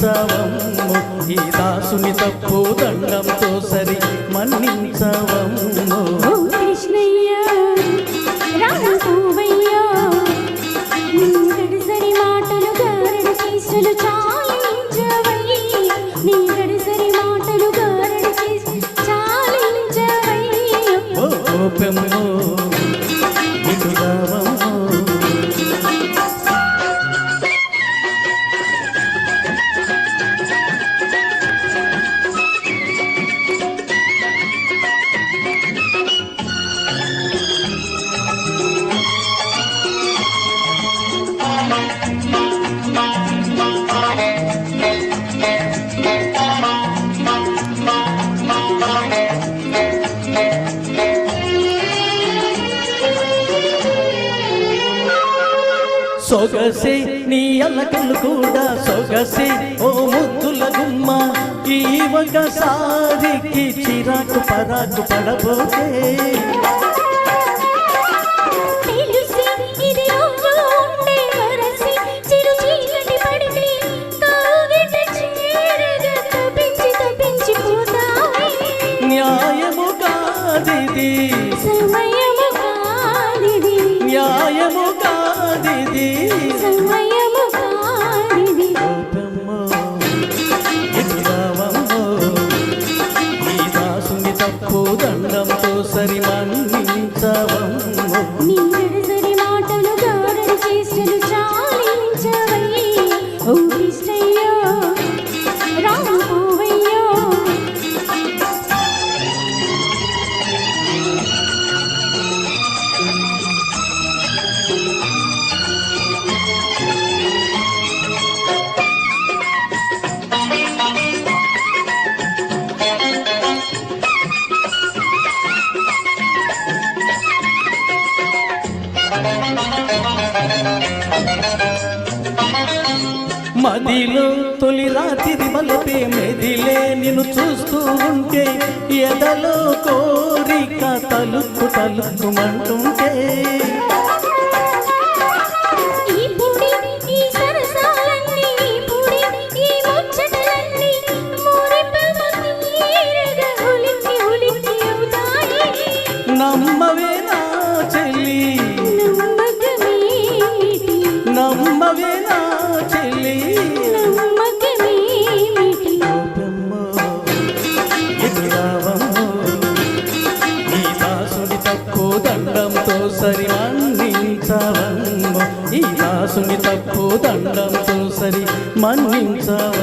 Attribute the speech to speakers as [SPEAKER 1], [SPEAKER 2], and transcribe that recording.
[SPEAKER 1] మన్నించవమ్ము ఈ దాసుని తప్పు దండంతో సరి మన్నించవమ్ము
[SPEAKER 2] కృష్ణయ్య రామయ్య గడిసరి మాటలు గారడి చేష్టలు చాలించవయ్యి నీ గడిసరి మాటలు గారడి చేసి చాలించవయ్యి
[SPEAKER 1] గోపెమ్ము సొగసే నీ అల్లకళ్ళు కూడా సొగసే ఓ ముద్దుల గుమ్మ ఈ ఒకసారికి చిరాకు పరాకు పడబోతే న్యాయము కాదిది
[SPEAKER 2] సమయము కాదిది
[SPEAKER 1] న్యాయము కాదిది
[SPEAKER 2] సమయము కాదిది
[SPEAKER 1] గోపెమ్మో ఎదురావమ్మో ఈ దాసుని తప్పు దండంతో సరి మన్నించవమ్మో
[SPEAKER 2] నీ గడిసరి మాటలు గారడి చేష్టలు చాలించవయ్యి ఓ కృష్ణయ్య రామయ్య
[SPEAKER 1] మదిలో తొలి రాత్రి వలపే మెదిలే నిన్ను చూస్తూ ఉంటే ఎదలో కోరిక తలుక్కు తలుక్కుమంటుంటే
[SPEAKER 2] ఈ పుడి ఈ సరసాలన్నీ ఈ పుడి ఈ ముచ్చటలన్నీ మురిపెమని తీరగా ఉలికి ఉలికి అవుతాయి
[SPEAKER 1] నమ్మవే నా చెల్లి
[SPEAKER 2] నమ్మకమేమిటి
[SPEAKER 1] నమ్మవే నా చెల్లి
[SPEAKER 2] నమ్మకమేమిటి
[SPEAKER 1] గోపెమ్మో ఎదురావమ్మో ఈ దాసుని తప్పు దండంతో సరి మన్నించవమ్మో ఈ దాసుని తప్పు దండంతో సరి మన్నించవమ్మో